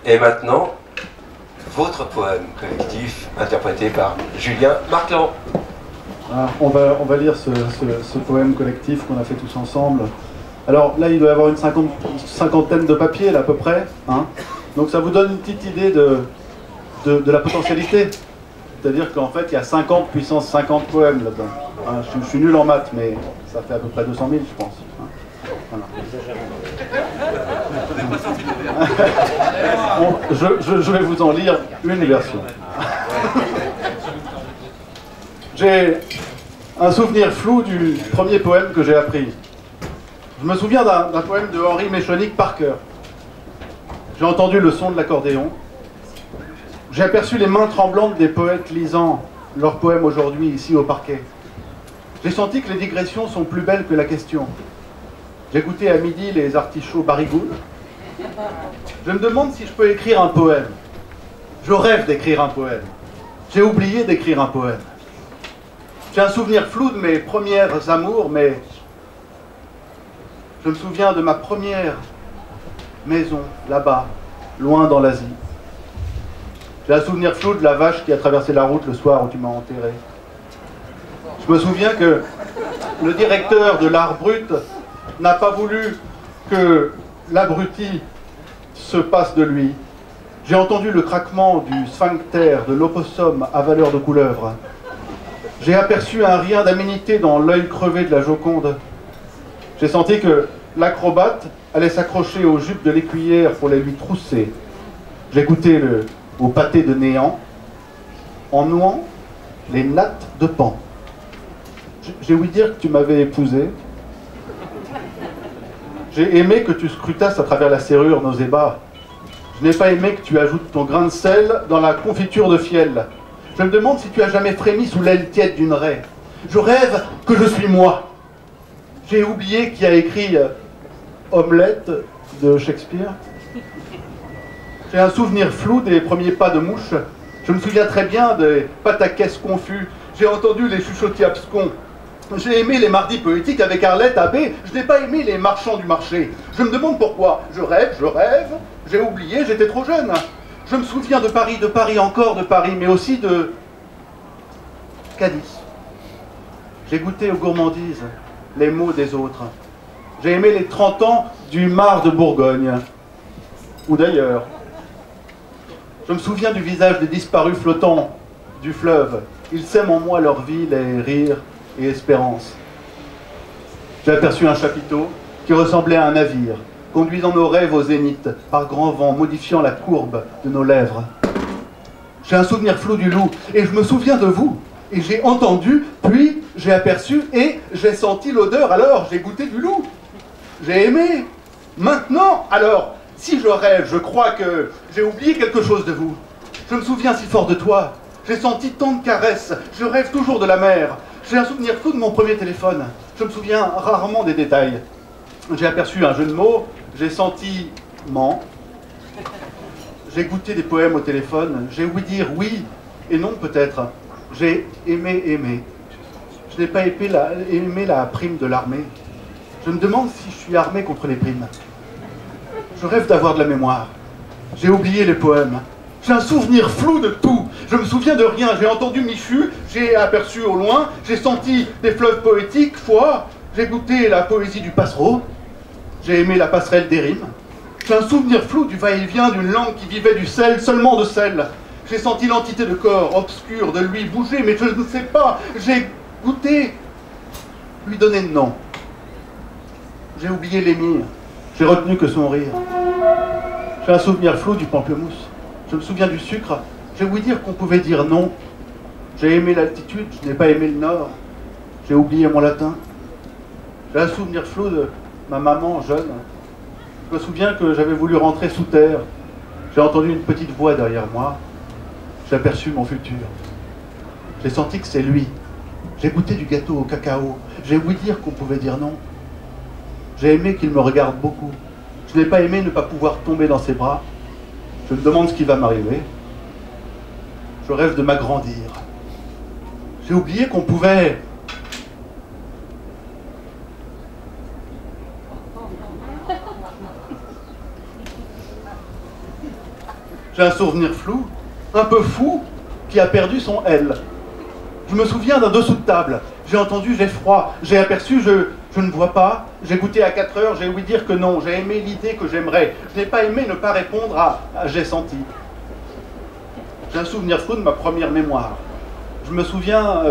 Et maintenant, votre poème collectif interprété par Julien Marclan. Alors, on va lire ce poème collectif qu'on a fait tous ensemble. Alors là, il doit y avoir une cinquantaine de papiers là, à peu près. Hein. Donc ça vous donne une petite idée de la potentialité. C'est-à-dire qu'en fait, il y a 50 puissance 50 poèmes là-dedans. Hein, je suis nul en maths, mais ça fait à peu près 200 000, je pense. Hein. Voilà. Bon, je vais vous en lire une version. J'ai un souvenir flou du premier poème que j'ai appris. Je me souviens d'un poème de Henri Méchonic par cœur. J'ai entendu le son de l'accordéon. J'ai aperçu les mains tremblantes des poètes lisant leurs poèmes aujourd'hui ici au parquet. J'ai senti que les digressions sont plus belles que la question. J'ai goûté à midi les artichauts barigoules. Je me demande si je peux écrire un poème. Je rêve d'écrire un poème. J'ai oublié d'écrire un poème. J'ai un souvenir flou de mes premières amours, mais je me souviens de ma première maison, là-bas, loin dans l'Asie. J'ai un souvenir flou de la vache qui a traversé la route le soir où tu m'as enterré. Je me souviens que le directeur de l'art brut n'a pas voulu que l'abruti se passe de lui. J'ai entendu le craquement du sphincter de l'opossum à valeur de couleuvre. J'ai aperçu un rien d'aménité dans l'œil crevé de la Joconde. J'ai senti que l'acrobate allait s'accrocher aux jupes de l'écuyère pour les lui trousser. J'ai goûté au pâté de néant en nouant les nattes de Pan. J'ai ouï dire que tu m'avais épousé. J'ai aimé que tu scrutasses à travers la serrure nos ébats. Je n'ai pas aimé que tu ajoutes ton grain de sel dans la confiture de fiel. Je me demande si tu as jamais frémi sous l'aile tiède d'une raie. Je rêve que je suis moi. J'ai oublié qui a écrit Omelette de Shakespeare. J'ai un souvenir flou des premiers pas de mouche. Je me souviens très bien des pataquès confus. J'ai entendu les chuchotis abscons. J'ai aimé les mardis poétiques avec Arlette Abbé. Je n'ai pas aimé les marchands du marché. Je me demande pourquoi. Je rêve. J'ai oublié, j'étais trop jeune. Je me souviens de Paris encore de Paris, mais aussi de Cadiz. J'ai goûté aux gourmandises, les mots des autres. J'ai aimé les 30 ans du Mar de Bourgogne, ou d'ailleurs. Je me souviens du visage des disparus flottants du fleuve. Ils sèment en moi leur vie, les rires et espérances. J'ai aperçu un chapiteau qui ressemblait à un navire, conduisant nos rêves au zénith, par grand vent, modifiant la courbe de nos lèvres. J'ai un souvenir flou du loup, et je me souviens de vous. Et j'ai entendu, puis j'ai aperçu, et j'ai senti l'odeur, alors j'ai goûté du loup. J'ai aimé. Maintenant, alors, si je rêve, je crois que j'ai oublié quelque chose de vous. Je me souviens si fort de toi. J'ai senti tant de caresses. Je rêve toujours de la mer. J'ai un souvenir flou de mon premier téléphone. Je me souviens rarement des détails. J'ai aperçu un jeu de mots. J'ai senti ment. J'ai goûté des poèmes au téléphone. J'ai ouï dire oui et non peut-être. J'ai aimé. Je n'ai pas aimé la prime de l'armée. Je me demande si je suis armé contre les primes. Je rêve d'avoir de la mémoire. J'ai oublié les poèmes. J'ai un souvenir flou de tout. Je me souviens de rien. J'ai entendu Michu, j'ai aperçu au loin, j'ai senti des fleuves poétiques, foi, j'ai goûté la poésie du passereau, j'ai aimé la passerelle des rimes. J'ai un souvenir flou du va-et-vient d'une langue qui vivait du sel, seulement de sel. J'ai senti l'entité de corps obscur de lui bouger, mais je ne sais pas. J'ai goûté lui donner de nom. J'ai oublié l'émir. J'ai retenu que son rire. J'ai un souvenir flou du pamplemousse. Je me souviens du sucre. J'ai ouï dire qu'on pouvait dire non. J'ai aimé l'altitude, je n'ai pas aimé le nord. J'ai oublié mon latin. J'ai un souvenir flou de ma maman jeune. Je me souviens que j'avais voulu rentrer sous terre. J'ai entendu une petite voix derrière moi. J'ai aperçu mon futur. J'ai senti que c'est lui. J'ai goûté du gâteau au cacao. J'ai ouï dire qu'on pouvait dire non. J'ai aimé qu'il me regarde beaucoup. Je n'ai pas aimé ne pas pouvoir tomber dans ses bras. Je me demande ce qui va m'arriver. Je rêve de m'agrandir. J'ai oublié qu'on pouvait... J'ai un souvenir flou, un peu fou, qui a perdu son L. Je me souviens d'un dessous de table. J'ai entendu, j'ai froid. J'ai aperçu, je ne vois pas. J'ai goûté à 4 heures, j'ai ouï dire que non. J'ai aimé l'idée que j'aimerais. Je n'ai pas aimé ne pas répondre à j'ai senti. J'ai un souvenir flou de ma première mémoire. Je me souviens...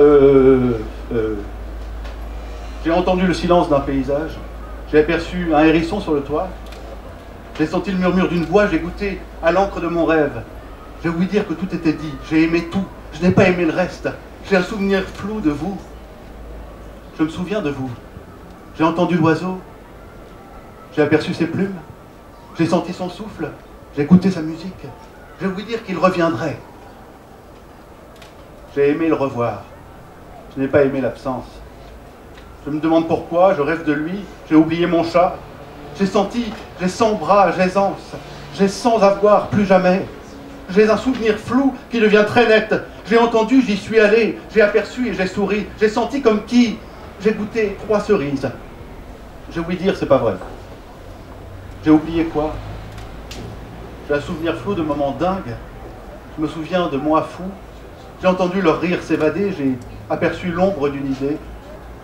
j'ai entendu le silence d'un paysage. J'ai aperçu un hérisson sur le toit. J'ai senti le murmure d'une voix, j'ai goûté à l'encre de mon rêve. J'ai ouï dire que tout était dit, j'ai aimé tout, je n'ai pas aimé le reste. J'ai un souvenir flou de vous. Je me souviens de vous. J'ai entendu l'oiseau. J'ai aperçu ses plumes. J'ai senti son souffle. J'ai écouté sa musique. J'ai ouï dire qu'il reviendrait. J'ai aimé le revoir. Je n'ai pas aimé l'absence. Je me demande pourquoi, je rêve de lui, j'ai oublié mon chat. J'ai senti, j'ai sans bras, j'ai sans avoir, plus jamais. J'ai un souvenir flou qui devient très net. J'ai entendu, j'y suis allé, j'ai aperçu et j'ai souri. J'ai senti comme qui j'ai goûté 3 cerises. J'ai oublié dire, c'est pas vrai. J'ai oublié quoi? J'ai un souvenir flou de moments dingues. Je me souviens de moi fou. J'ai entendu leur rire s'évader, j'ai aperçu l'ombre d'une idée.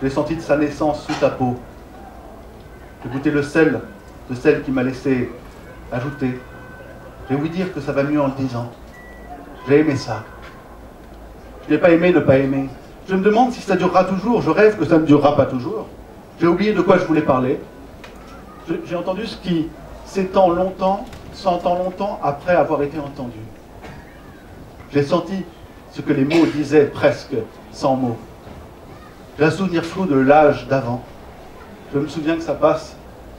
J'ai senti de sa naissance sous ta peau. J'ai goûté le sel de celle qui m'a laissé ajouter. J'ai ouï dire que ça va mieux en le disant. J'ai aimé ça. Je n'ai pas aimé ne pas aimer. Je me demande si ça durera toujours. Je rêve que ça ne durera pas toujours. J'ai oublié de quoi je voulais parler. J'ai entendu ce qui s'étend longtemps, s'entend longtemps après avoir été entendu. J'ai senti ce que les mots disaient presque sans mots. J'ai un souvenir flou de l'âge d'avant. Je me souviens que ça passe.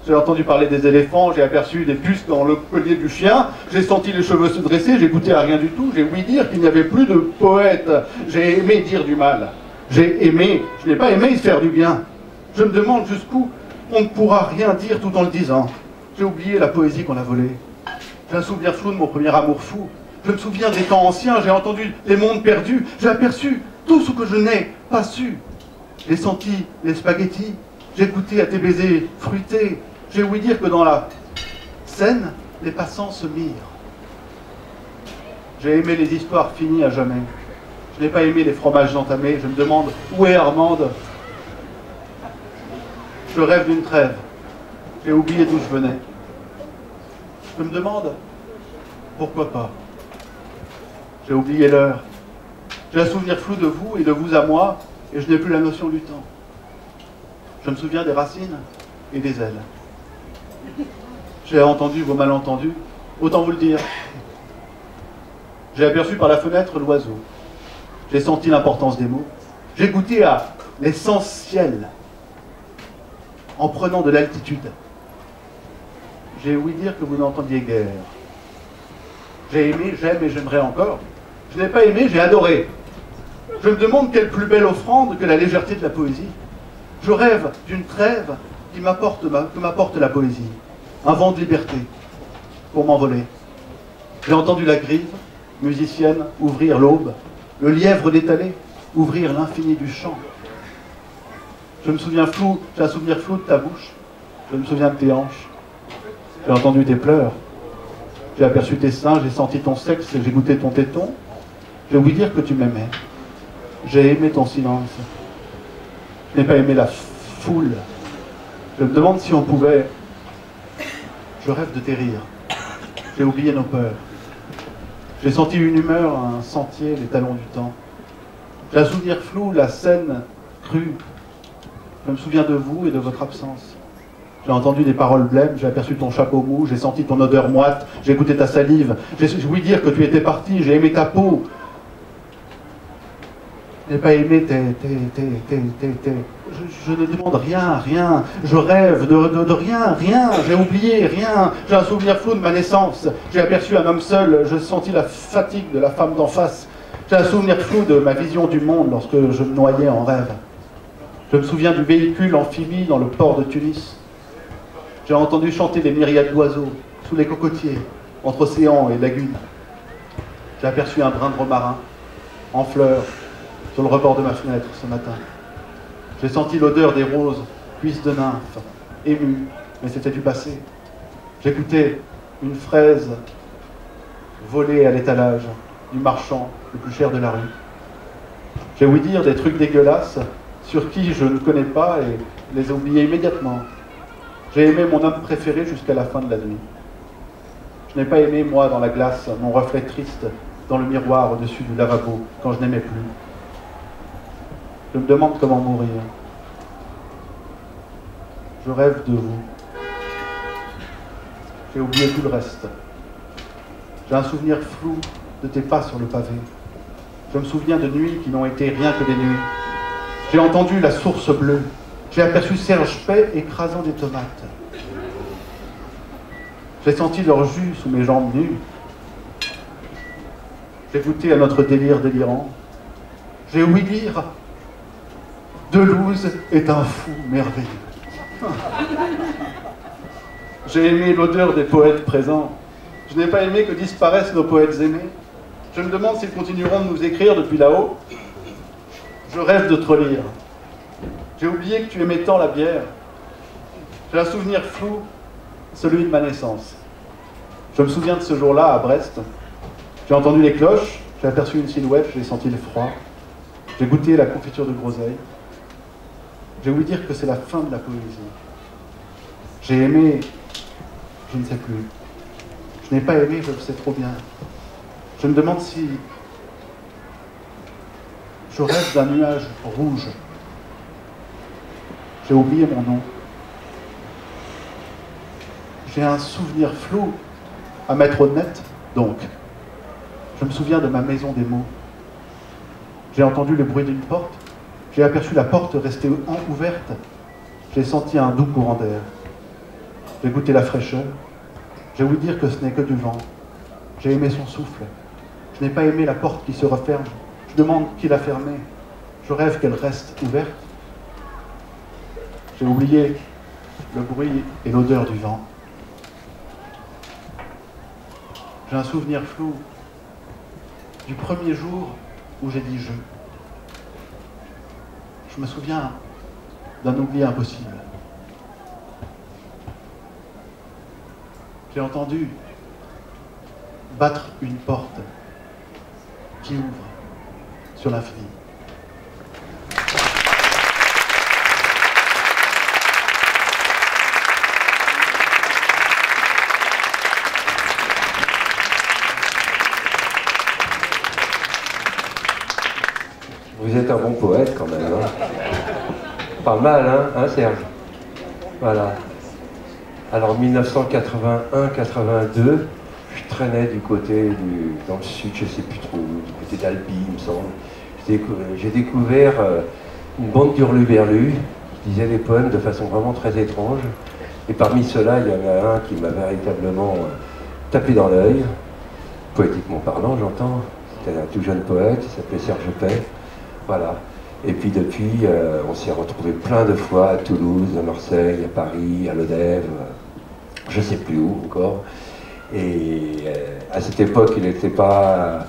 J'ai entendu parler des éléphants, j'ai aperçu des puces dans le collier du chien, j'ai senti les cheveux se dresser, j'ai goûté à rien du tout, j'ai ouï dire qu'il n'y avait plus de poète. J'ai aimé dire du mal. J'ai aimé, je n'ai pas aimé faire du bien. Je me demande jusqu'où on ne pourra rien dire tout en le disant. J'ai oublié la poésie qu'on a volée. J'ai un souvenir flou de mon premier amour fou. Je me souviens des temps anciens, j'ai entendu les mondes perdus, j'ai aperçu tout ce que je n'ai pas su. J'ai senti les spaghettis, j'ai goûté à tes baisers fruités. J'ai ouï dire que dans la scène, les passants se mirent. J'ai aimé les histoires finies à jamais. Je n'ai pas aimé les fromages entamés. Je me demande où est Armande. Je rêve d'une trêve. J'ai oublié d'où je venais. Je me demande pourquoi pas. J'ai oublié l'heure. J'ai un souvenir flou de vous et de vous à moi, et je n'ai plus la notion du temps. Je me souviens des racines et des ailes. J'ai entendu vos malentendus, autant vous le dire. J'ai aperçu par la fenêtre l'oiseau. J'ai senti l'importance des mots. J'ai goûté à l'essentiel en prenant de l'altitude. J'ai ouï dire que vous n'entendiez guère. J'ai aimé, j'aime et j'aimerais encore. Je n'ai pas aimé, j'ai adoré. Je me demande quelle plus belle offrande que la légèreté de la poésie. Je rêve d'une trêve que m'apporte la poésie. Un vent de liberté pour m'envoler. J'ai entendu la grive, musicienne, ouvrir l'aube, le lièvre détalé, ouvrir l'infini du chant. Je me souviens flou, j'ai un souvenir flou de ta bouche. Je me souviens de tes hanches. J'ai entendu tes pleurs. J'ai aperçu tes seins, j'ai senti ton sexe, j'ai goûté ton téton. J'ai oublié dire que tu m'aimais. J'ai aimé ton silence. Je n'ai pas aimé la foule. Je me demande si on pouvait... Je rêve de tes rires. J'ai oublié nos peurs. J'ai senti une humeur, un sentier, les talons du temps. J'ai un souvenir flou, la scène crue. Je me souviens de vous et de votre absence. J'ai entendu des paroles blêmes, j'ai aperçu ton chapeau mou, j'ai senti ton odeur moite, j'ai goûté ta salive. J'ai ouï dire que tu étais parti, j'ai aimé ta peau. Je n'ai pas aimé Je ne demande rien. Je rêve de rien. J'ai oublié, rien. J'ai un souvenir flou de ma naissance. J'ai aperçu un homme seul, j'ai senti la fatigue de la femme d'en face. J'ai un souvenir flou de ma vision du monde lorsque je me noyais en rêve. Je me souviens du véhicule amphibie dans le port de Tunis. J'ai entendu chanter des myriades d'oiseaux sous les cocotiers, entre océan et lagune. J'ai aperçu un brin de romarin en fleurs sur le rebord de ma fenêtre ce matin. J'ai senti l'odeur des roses, cuisses de nymphes, émues, mais c'était du passé. J'écoutais une fraise volée à l'étalage du marchand le plus cher de la rue. J'ai ouï dire des trucs dégueulasses sur qui je ne connais pas et les ai oubliés immédiatement. J'ai aimé mon homme préféré jusqu'à la fin de la nuit. Je n'ai pas aimé, moi, dans la glace, mon reflet triste dans le miroir au-dessus du lavabo, quand je n'aimais plus. Je me demande comment mourir. Je rêve de vous. J'ai oublié tout le reste. J'ai un souvenir flou de tes pas sur le pavé. Je me souviens de nuits qui n'ont été rien que des nuits. J'ai entendu la source bleue. J'ai aperçu Serge Pay écrasant des tomates. J'ai senti leur jus sous mes jambes nues. J'ai goûté à notre délire délirant. J'ai ouï dire « Deleuze est un fou merveilleux ». J'ai aimé l'odeur des poètes présents. Je n'ai pas aimé que disparaissent nos poètes aimés. Je me demande s'ils continueront de nous écrire depuis là-haut. Je rêve de te relire. J'ai oublié que tu aimais tant la bière. J'ai un souvenir flou, celui de ma naissance. Je me souviens de ce jour-là à Brest. J'ai entendu les cloches, j'ai aperçu une silhouette, j'ai senti le froid. J'ai goûté la confiture de groseille. J'ai ouï dire que c'est la fin de la poésie. J'ai aimé, je ne sais plus. Je n'ai pas aimé, je le sais trop bien. Je me demande si je rêve d'un nuage rouge. J'ai oublié mon nom. J'ai un souvenir flou à mettre au net, donc. Je me souviens de ma maison des mots. J'ai entendu le bruit d'une porte. J'ai aperçu la porte rester ouverte. J'ai senti un doux courant d'air. J'ai goûté la fraîcheur. J'ai ouï dire que ce n'est que du vent. J'ai aimé son souffle. Je n'ai pas aimé la porte qui se referme. Je demande qui l'a fermée. Je rêve qu'elle reste ouverte. J'ai oublié le bruit et l'odeur du vent. J'ai un souvenir flou du premier jour où j'ai dit « je ». Je me souviens d'un oubli impossible. J'ai entendu battre une porte qui ouvre sur l'infini. Vous êtes un bon poète quand même, hein. Pas mal, hein, Serge? Voilà. Alors 1981-82, je traînais du côté dans le sud, je ne sais plus trop, du côté d'Albi, il me semble. J'ai découvert une bande d'hurluberlus qui disait des poèmes de façon vraiment très étrange. Et parmi ceux-là, il y en a un qui m'a véritablement tapé dans l'œil, poétiquement parlant, j'entends. C'était un tout jeune poète, il s'appelait Serge Pay. Voilà. Et puis depuis, on s'est retrouvés plein de fois à Toulouse, à Marseille, à Paris, à Lodève, je ne sais plus où encore. Et à cette époque, il ne faisait pas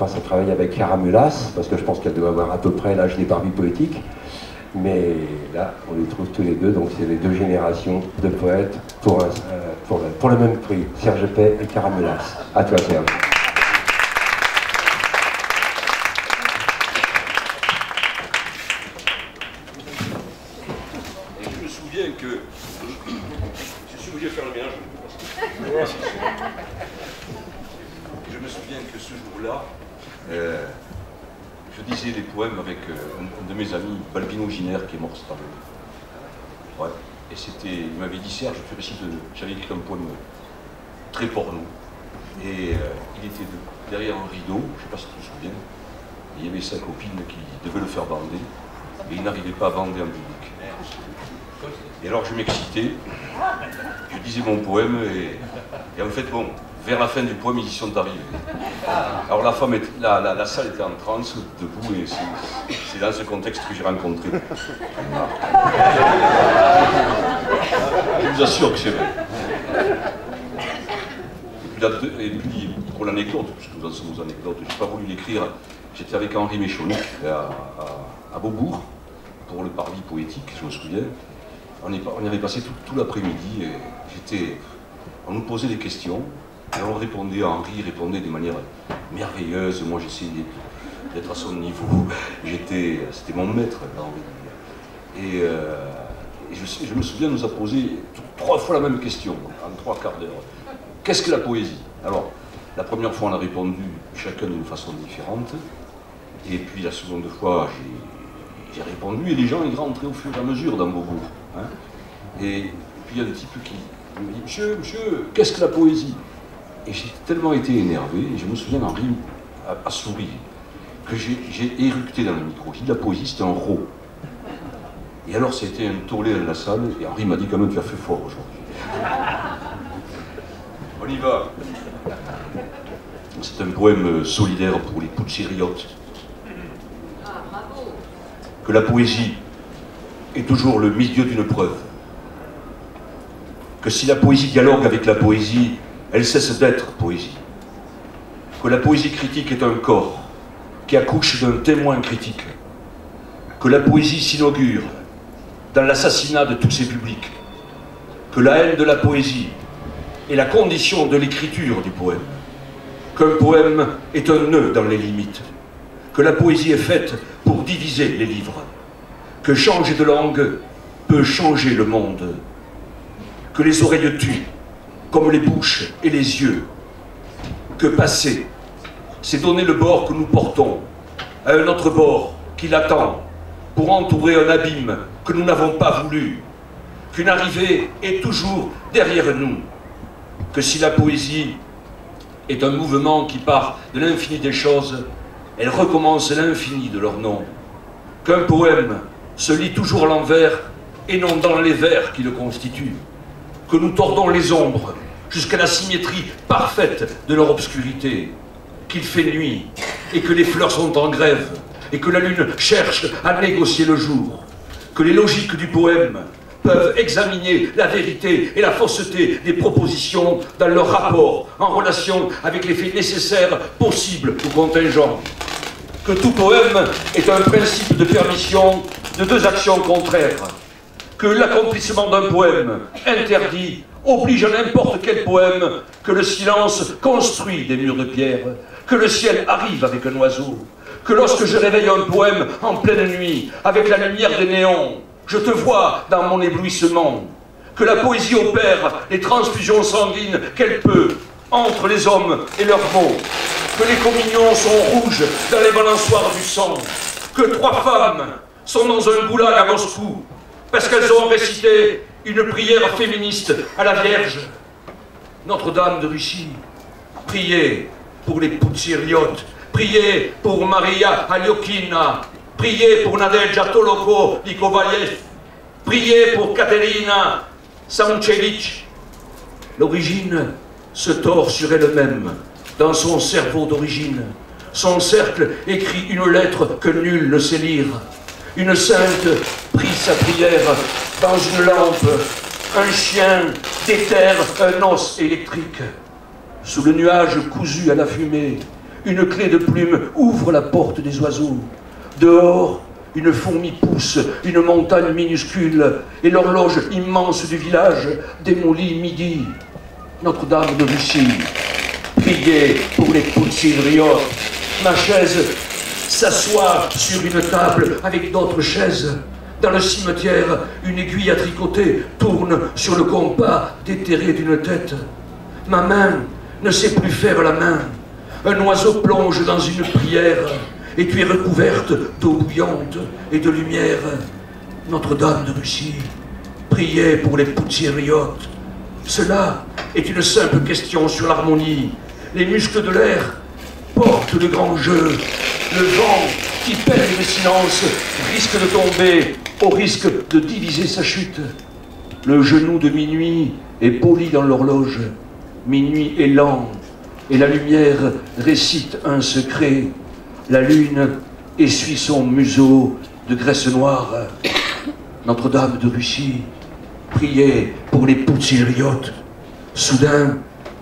son travail avec Caramulas, parce que je pense qu'elle doit avoir à peu près l'âge des Barbies poétiques. Mais là, on les trouve tous les deux, donc c'est les deux générations de poètes pour le même prix. Serge Pey et Caramelas. À toi, Serge. Je me souviens que... Je suis obligé de faire le ménage. Je me souviens que ce jour-là, je disais des poèmes avec un de mes amis, Balbino Giner, qui est mort cette année. Ouais. Et c'était, il m'avait dit, Serge, j'avais écrit un poème très porno. Et il était derrière un rideau, je ne sais pas si tu te souviens, et il y avait sa copine qui devait le faire bander, et il n'arrivait pas à bander en public. Et alors je m'excitais, je disais mon poème, et en fait, bon, vers la fin du poème, ils y sont arrivés. Alors la salle était en transe, debout, et c'est dans ce contexte que j'ai rencontré. Je vous assure que c'est vrai. Et puis pour l'anecdote, puisque nous en sommes aux anecdotes, je n'ai pas voulu l'écrire. J'étais avec Henri Méchonic à Beaubourg pour le parvis poétique, je me souviens. On y avait passé tout l'après-midi et on nous posait des questions. Et on répondait, Henri répondait de manière merveilleuse. Moi j'essayais d'être à son niveau. C'était mon maître, Henri. Et je me souviens, nous a posé 3 fois la même question, en 3 quarts d'heure. Qu'est-ce que la poésie? Alors, la première fois on a répondu chacun d'une façon différente. Et puis la seconde fois j'ai répondu et les gens ils rentraient au fur et à mesure dans Beaubourg. Hein. Et puis il y a un type qui me dit, monsieur, qu'est-ce que la poésie? Et j'ai tellement été énervé, et je me souviens, Henri a souri, que j'ai éructé dans le micro. J'ai dit, la poésie, c'est un rot. Et alors, ça a été un tollé dans la salle, et Henri m'a dit, quand même, tu as fait fort aujourd'hui. On y va. C'est un poème solidaire pour les pucériotes. Que la poésie est toujours le milieu d'une preuve. Que si la poésie dialogue avec la poésie, elle cesse d'être poésie. Que la poésie critique est un corps qui accouche d'un témoin critique. Que la poésie s'inaugure dans l'assassinat de tous ses publics. Que la haine de la poésie est la condition de l'écriture du poème. Qu'un poème est un nœud dans les limites. Que la poésie est faite pour diviser les livres. Que changer de langue peut changer le monde. Que les oreilles tuent comme les bouches et les yeux. Que passer, c'est donner le bord que nous portons à un autre bord qui l'attend pour entourer un abîme que nous n'avons pas voulu. Qu'une arrivée est toujours derrière nous. Que si la poésie est un mouvement qui part de l'infini des choses, elle recommence l'infini de leur nom. Qu'un poème se lit toujours à l'envers et non dans les vers qui le constituent. Que nous tordons les ombres jusqu'à la symétrie parfaite de leur obscurité, qu'il fait nuit et que les fleurs sont en grève et que la lune cherche à négocier le jour, que les logiques du poème peuvent examiner la vérité et la fausseté des propositions dans leur rapport en relation avec les faits nécessaires, possibles ou contingents, que tout poème est un principe de permission de 2 actions contraires, que l'accomplissement d'un poème interdit oblige à n'importe quel poème, que le silence construit des murs de pierre, que le ciel arrive avec un oiseau, que lorsque je réveille un poème en pleine nuit, avec la lumière des néons, je te vois dans mon éblouissement, que la poésie opère les transfusions sanguines qu'elle peut entre les hommes et leurs mots, que les communions sont rouges dans les balançoires du sang, que 3 femmes sont dans un goulag à Moscou, parce qu'elles ont récité une prière féministe à la Vierge. Notre-Dame de Russie, priez pour les pucériotes, priez pour Maria Aliokina, priez pour Nadezhda Toloko-Nikovaliev, priez pour Katerina Samchevitch. L'origine se tord sur elle-même, dans son cerveau d'origine. Son cercle écrit une lettre que nul ne sait lire. Une sainte prit sa prière dans une lampe. Un chien déterre un os électrique. Sous le nuage cousu à la fumée, une clé de plume ouvre la porte des oiseaux. Dehors, une fourmi pousse une montagne minuscule, et l'horloge immense du village démolit midi. Notre-Dame de Russie, priez pour les poussiériotes. Ma chaise s'assoit sur une table avec d'autres chaises. Dans le cimetière, une aiguille à tricoter tourne sur le compas déterré d'une tête. Ma main ne sait plus faire la main. Un oiseau plonge dans une prière, et tu es recouverte d'eau bouillante et de lumière. Notre-Dame de Russie, priez pour les poussiériotes. Cela est une simple question sur l'harmonie. Les muscles de l'air portent le grand jeu. Le vent qui pèle le silence risque de tomber au risque de diviser sa chute. Le genou de minuit est poli dans l'horloge. Minuit est lent et la lumière récite un secret. La lune essuie son museau de graisse noire. Notre-Dame de Russie, priez pour les poussiériotes. Soudain,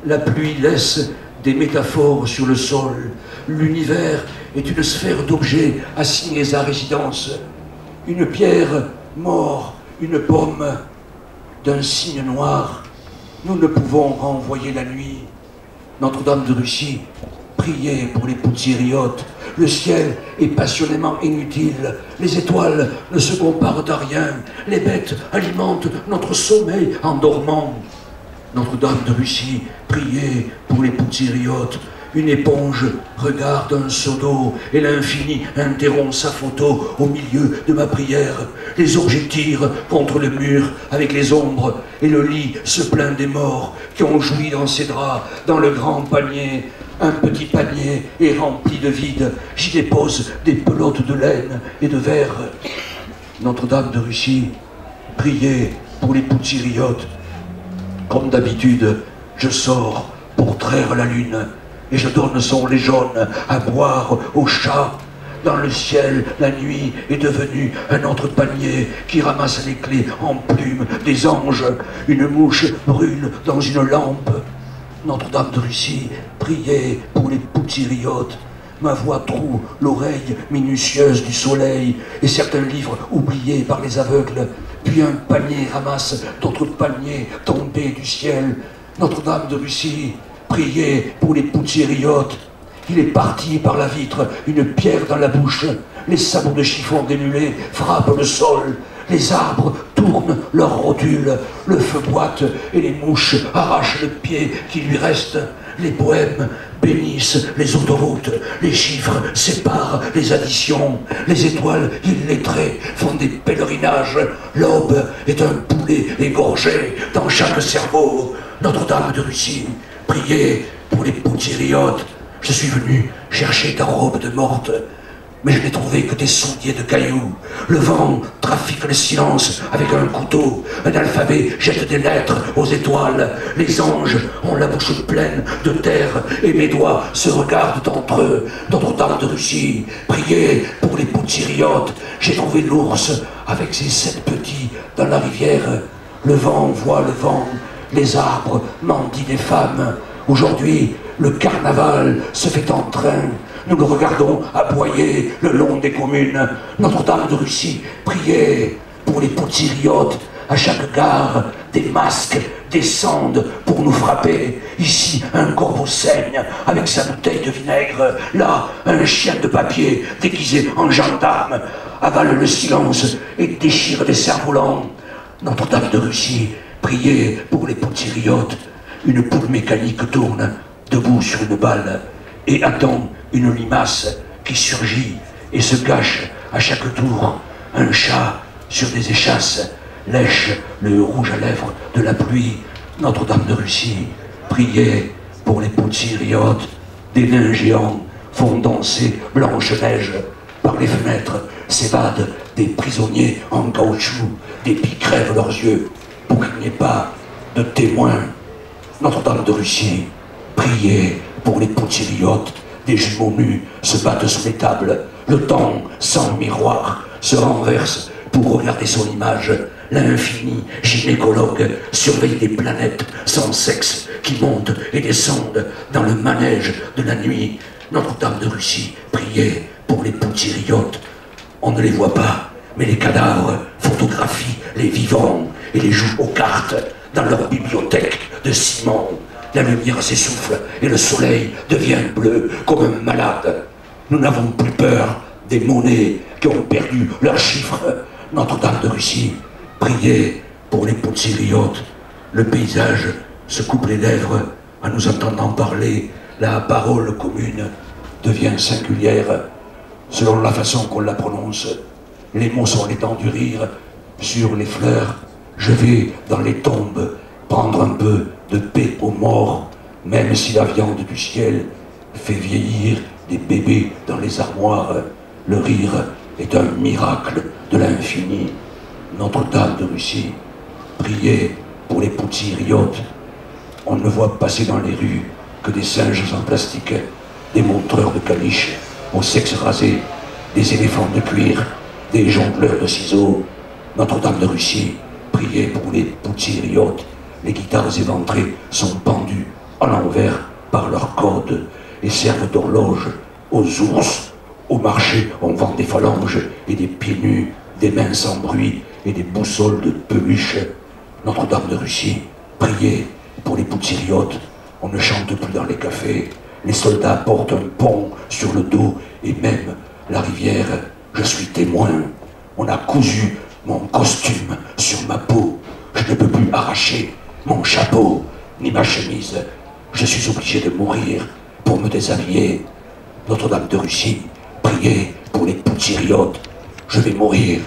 la pluie laisse des métaphores sur le sol. L'univers est une sphère d'objets assignés à résidence. Une pierre, mort, une pomme, d'un signe noir. Nous ne pouvons renvoyer la nuit. Notre-Dame de Russie, priez pour les poussiériotes. Le ciel est passionnément inutile. Les étoiles ne se comparent à rien. Les bêtes alimentent notre sommeil en dormant. Notre-Dame de Russie, priez pour les poussiériotes. Une éponge regarde un seau d'eau et l'infini interrompt sa photo au milieu de ma prière. Les orgies tirent contre le mur avec les ombres et le lit se plaint des morts qui ont joui dans ses draps, dans le grand panier. Un petit panier est rempli de vide. J'y dépose des pelotes de laine et de verre. Notre-Dame de Russie, priez pour les poussiériotes. Comme d'habitude, je sors pour traire la lune et je donne son lait jaune à boire aux chats. Dans le ciel, la nuit est devenue un autre panier qui ramasse les clés en plumes des anges. Une mouche brûle dans une lampe. Notre-Dame de Russie, priez pour les poussiériotes. Ma voix troue l'oreille minutieuse du soleil et certains livres oubliés par les aveugles. Puis un panier ramasse d'autres paniers tombés du ciel. Notre-Dame de Russie, priez pour les poussiériotes. Il est parti par la vitre, une pierre dans la bouche. Les sabots de chiffon dénulés frappent le sol. Les arbres tournent leurs rotules. Le feu boite et les mouches arrachent le pied qui lui reste. Les poèmes bénissent les autoroutes. Les chiffres séparent les additions. Les étoiles illettrées font des pèlerinages. L'aube est un poulet égorgé dans chaque cerveau. Notre-Dame de Russie, priez pour les poussiériotes. Je suis venu chercher ta robe de morte, mais je n'ai trouvé que des souliers de cailloux. Le vent trafique le silence avec un couteau. Un alphabet jette des lettres aux étoiles. Les anges ont la bouche pleine de terre et mes doigts se regardent entre eux. Notre-Dame de Russie, priez pour les poussiériotes. J'ai trouvé l'ours avec ses 7 petits dans la rivière. Le vent voit le vent. Les arbres mendient des femmes. Aujourd'hui, le carnaval se fait en train. Nous le regardons aboyer le long des communes. Notre-Dame de Russie, priez pour les poussiériotes. À chaque gare, des masques descendent pour nous frapper. Ici, un corbeau saigne avec sa bouteille de vinaigre. Là, un chien de papier déguisé en gendarme avale le silence et déchire des cerfs-volants. Notre-Dame de Russie, priez pour les poussiériotes. Une poule mécanique tourne, debout sur une balle, et attend une limace qui surgit et se cache à chaque tour. Un chat sur des échasses lèche le rouge à lèvres de la pluie. Notre-Dame de Russie, priez pour les poussiériotes. Des nains géants font danser Blanche-Neige. Par les fenêtres s'évadent des prisonniers en caoutchouc. Des pies crèvent leurs yeux pour qu'il n'y ait pas de témoins. Notre-Dame de Russie, priez pour les poussiériotes. Des jumeaux nus se battent sous les tables. Le temps, sans miroir, se renverse pour regarder son image. L'infini gynécologue surveille des planètes sans sexe qui montent et descendent dans le manège de la nuit. Notre-Dame de Russie, priez pour les poussiériotes. On ne les voit pas, mais les cadavres photographient les vivants et les jouent aux cartes dans leur bibliothèque de ciment. La lumière s'essouffle et le soleil devient bleu comme un malade. Nous n'avons plus peur des monnaies qui ont perdu leurs chiffres. Notre-Dame de Russie, priez pour les poutsiriotes. Le paysage se coupe les lèvres en nous entendant parler. La parole commune devient singulière selon la façon qu'on la prononce. Les mots sont les dents du rire sur les fleurs. Je vais dans les tombes prendre un peu de paix aux morts, même si la viande du ciel fait vieillir des bébés dans les armoires. Le rire est un miracle de l'infini. Notre-Dame de Russie, priez pour les poutsiriotes. On ne voit passer dans les rues que des singes en plastique, des montreurs de caniches au sexe rasé, des éléphants de cuir, des jongleurs de ciseaux. Notre-Dame de Russie, priez pour les poutsiriotes. Les guitares éventrées sont pendues à l'envers par leurs cordes et servent d'horloge aux ours. Au marché, on vend des phalanges et des pieds nus, des mains sans bruit et des boussoles de peluche. Notre-Dame de Russie, priez pour les poutsiriotes. On ne chante plus dans les cafés. Les soldats portent un pont sur le dos et même la rivière. Je suis témoin. On a cousu mon costume sur ma peau. Je ne peux plus arracher mon chapeau ni ma chemise. Je suis obligé de mourir pour me déshabiller. Notre-Dame de Russie, priez pour les poutsiriotes. Je vais mourir,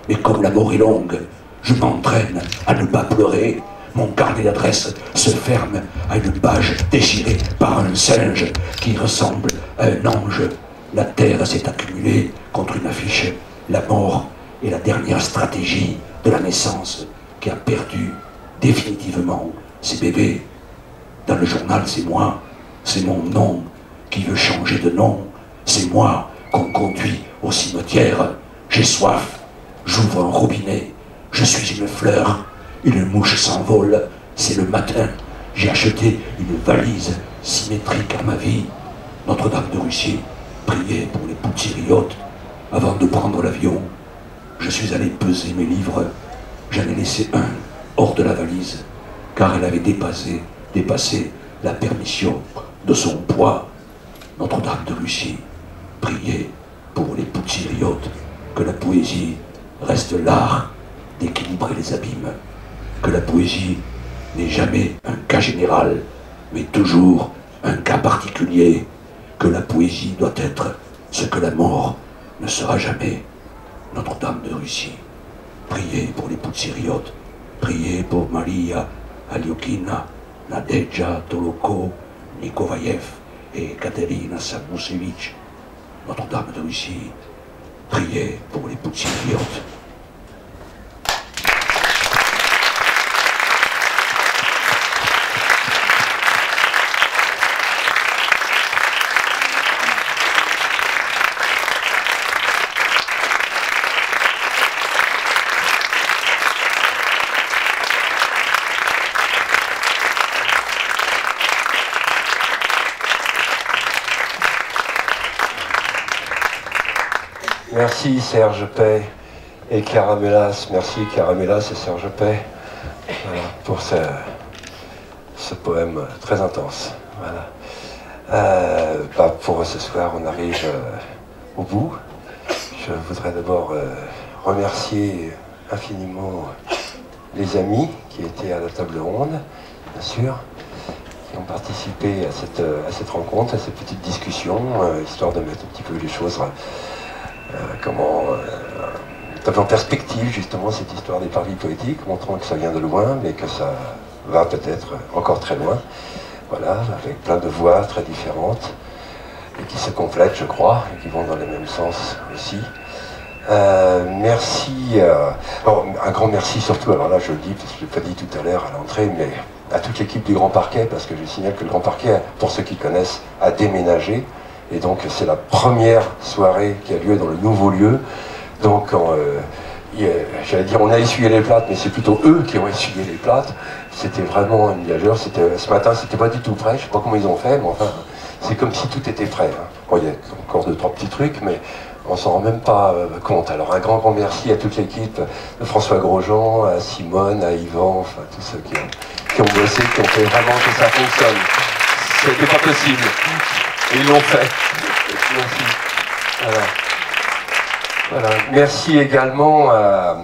mais comme la mort est longue, je m'entraîne à ne pas pleurer. Mon carnet d'adresse se ferme à une page déchirée par un singe qui ressemble à un ange. La terre s'est accumulée contre une affiche. La mort est la dernière stratégie de la naissance qui a perdu définitivement ses bébés. Dans le journal, c'est moi, c'est mon nom qui veut changer de nom. C'est moi qu'on conduit au cimetière. J'ai soif, j'ouvre un robinet, je suis une fleur, une mouche s'envole, c'est le matin. J'ai acheté une valise symétrique à ma vie. Notre-Dame de Russie, priez pour les poutsiriotes. Avant de prendre l'avion, je suis allé peser mes livres. J'en ai laissé un hors de la valise, car elle avait dépassé la permission de son poids. Notre-Dame de Russie, priez pour les poutsiriotes, que la poésie reste l'art d'équilibrer les abîmes, que la poésie n'est jamais un cas général, mais toujours un cas particulier, que la poésie doit être ce que la mort ne sera jamais. Notre-Dame de Russie, priez pour les poutsiriotes, priez pour Maria Aliokina, Nadezhda Toloko, Nikovaev et Katerina Samousevitch. Notre-Dame de Russie, priez pour les poutsiriotes. Merci Serge Pey et Caramelas. Merci Caramelas et Serge Pey, voilà, pour ce poème très intense. Voilà. Pour ce soir, on arrive au bout. Je voudrais d'abord remercier infiniment les amis qui étaient à la table ronde, bien sûr, qui ont participé à cette rencontre, à cette petite discussion, histoire de mettre un petit peu les choses en perspective justement cette histoire des parvis poétiques, montrant que ça vient de loin, mais que ça va peut-être encore très loin. Voilà, avec plein de voix très différentes, et qui se complètent, je crois, et qui vont dans le même sens aussi. Merci, alors, un grand merci surtout, alors là je le dis, parce que je ne l'ai pas dit tout à l'heure à l'entrée, mais à toute l'équipe du Grand Parquet, parce que je signale que le Grand Parquet, pour ceux qui connaissent, a déménagé. Et donc c'est la première soirée qui a lieu dans le nouveau lieu. Donc j'allais dire on a essuyé les plâtres, mais c'est plutôt eux qui ont essuyé les plâtres. C'était vraiment une gageure. Ce matin c'était pas du tout prêt, je sais pas comment ils ont fait, mais enfin c'est comme si tout était prêt. Hein. Bon, il y a encore 2-3 petits trucs, mais On s'en rend même pas compte. Alors un grand merci à toute l'équipe, de François Grosjean, à Simone, à Yvan, enfin tous ceux qui ont bossé, qui ont fait vraiment que ça fonctionne. C'était pas possible. Et ils l'ont fait. Merci. Voilà. Merci également à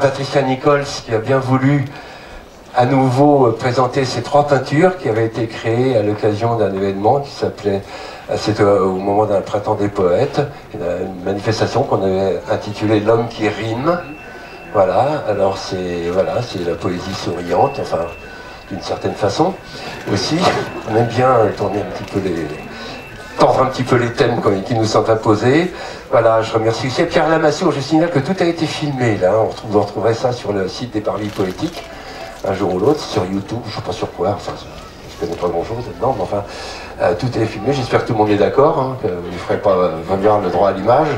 Patricia Nichols qui a bien voulu à nouveau présenter ces 3 peintures qui avaient été créées à l'occasion d'un événement qui s'appelait, c'était au moment d'un printemps des poètes, une manifestation qu'on avait intitulée L'homme qui rime. Voilà, alors c'est la poésie souriante, enfin d'une certaine façon aussi. On aime bien tourner un petit peu tendre un petit peu les thèmes qui nous sont imposés. Voilà, je remercie aussi Pierre Lamassoure. Je signale que tout a été filmé là. Vous retrouverez ça sur le site des Parlis Poétiques, un jour ou l'autre, sur YouTube, je ne sais pas sur quoi, enfin, je ne connais pas grand-chose là-dedans, mais enfin, tout est filmé. J'espère que tout le monde est d'accord, hein, que vous ne ferez pas revenir le droit à l'image.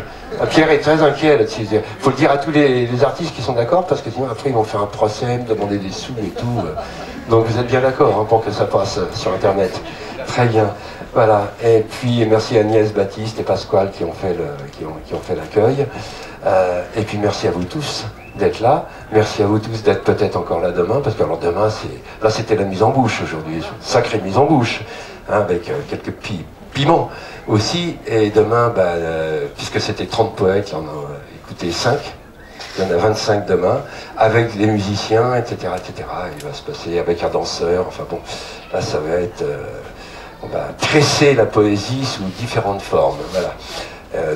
Pierre est très inquiet là-dessus. Il faut le dire à tous les artistes qui sont d'accord, parce que sinon après ils vont faire un procès, me demander des sous et tout. Donc vous êtes bien d'accord hein, pour que ça passe sur Internet. Très bien. Voilà. Et puis merci à Agnès, Baptiste et Pasquale qui ont fait l'accueil. Et puis merci à vous tous d'être là. Merci à vous tous d'être peut-être encore là demain, parce que alors demain, là c'était la mise en bouche aujourd'hui, sacrée mise en bouche, hein, avec quelques piments aussi. Et demain, puisque c'était 30 poètes, on a écouté 5. Il y en a 25 demain, avec des musiciens, etc., etc. Il va se passer avec un danseur, enfin bon, là ça va être... on va tresser la poésie sous différentes formes, voilà.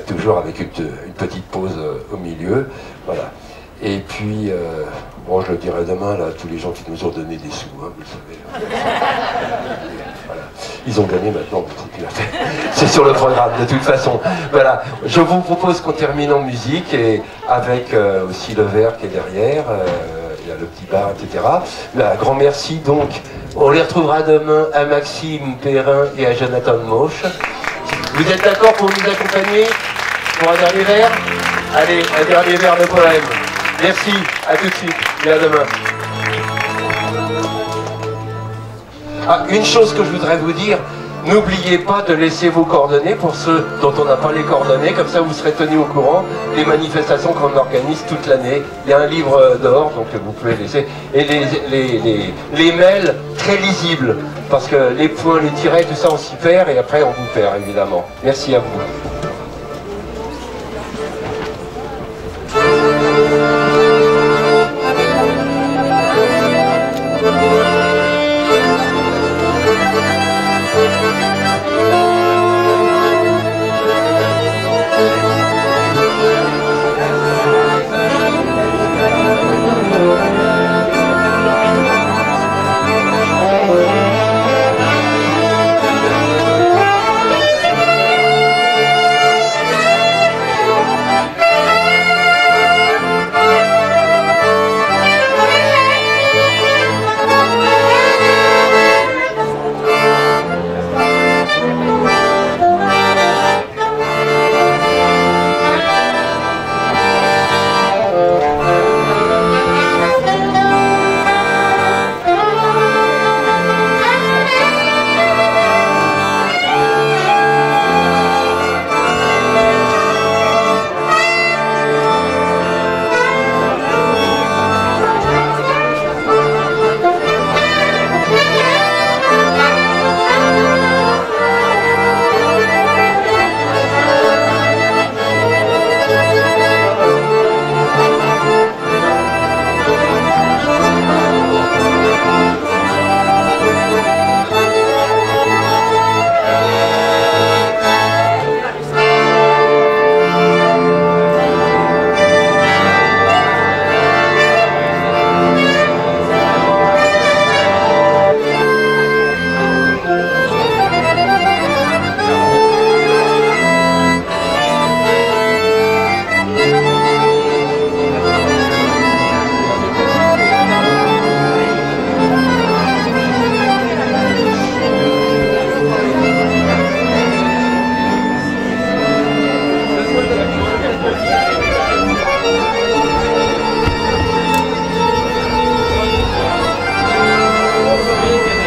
Toujours avec une petite pause au milieu, voilà. Et puis, bon, je le dirai demain, là, tous les gens qui nous ont donné des sous, hein, vous le savez. Voilà. Ils ont gagné maintenant, c'est sur le programme, de toute façon. Voilà, je vous propose qu'on termine en musique, et avec aussi le verre qui est derrière, il y a le petit bar, etc. Un grand merci, donc, on les retrouvera demain à Maxime Perrin et à Jonathan Moche. Vous êtes d'accord pour nous accompagner pour un dernier verre? Allez, un dernier verre de poème. Merci, à tout de suite et à demain. Ah, une chose que je voudrais vous dire, n'oubliez pas de laisser vos coordonnées pour ceux dont on n'a pas les coordonnées, comme ça vous serez tenus au courant des manifestations qu'on organise toute l'année. Il y a un livre d'or, donc vous pouvez laisser, et les mails très lisibles, parce que les points, les tirets, tout ça on s'y perd, et après on vous perd évidemment. Merci à vous.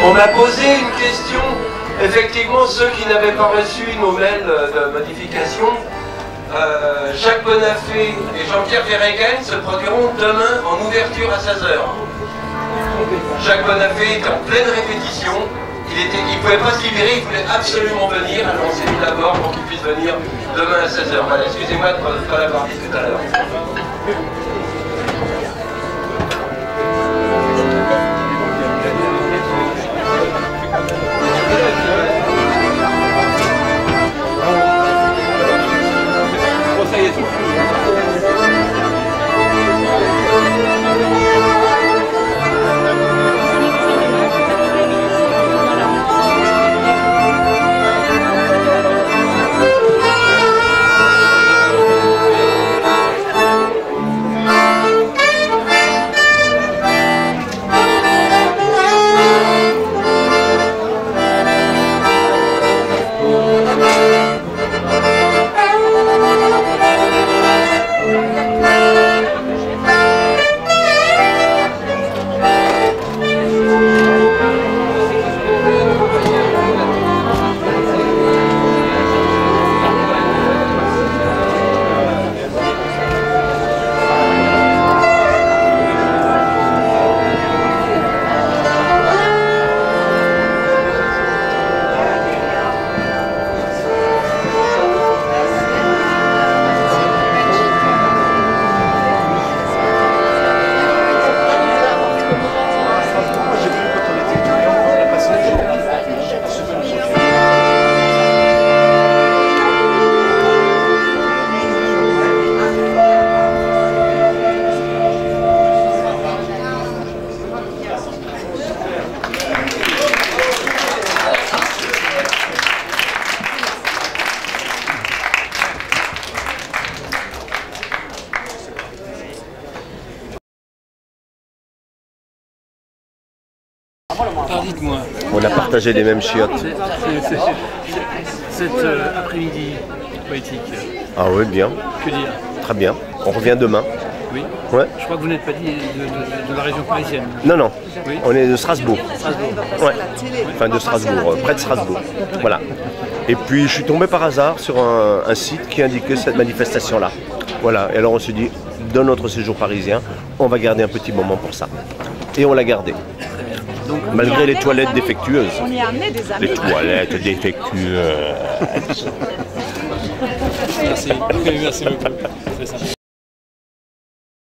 On m'a posé une question, effectivement, ceux qui n'avaient pas reçu nos mails de modification, Jacques Bonafé et Jean-Pierre Verhaegen se produiront demain en ouverture à 16h. Jacques Bonafé était en pleine répétition, il ne pouvait pas se libérer, il voulait absolument venir, alors on s'est mis d'abord pour qu'il puisse venir demain à 16h. Voilà, excusez-moi de ne pas l'avoir dit tout à l'heure. Alors dites-moi. On a partagé les mêmes chiottes. Cet après-midi poétique. Ah oui, bien. Que dire? Très bien. On revient demain. Oui. Ouais. Je crois que vous n'êtes pas dit de la région parisienne. Non, non. Oui. On est de Strasbourg. Strasbourg. Ouais. Enfin de Strasbourg, près de Strasbourg. Voilà. Et puis je suis tombé par hasard sur un site qui indiquait cette manifestation-là. Voilà. Et alors on s'est dit, dans notre séjour parisien, on va garder un petit moment pour ça. Et on l'a gardé. Donc, malgré les toilettes défectueuses. On y a amené des amis. Les toilettes défectueuses. Merci. Merci beaucoup. C'est ça.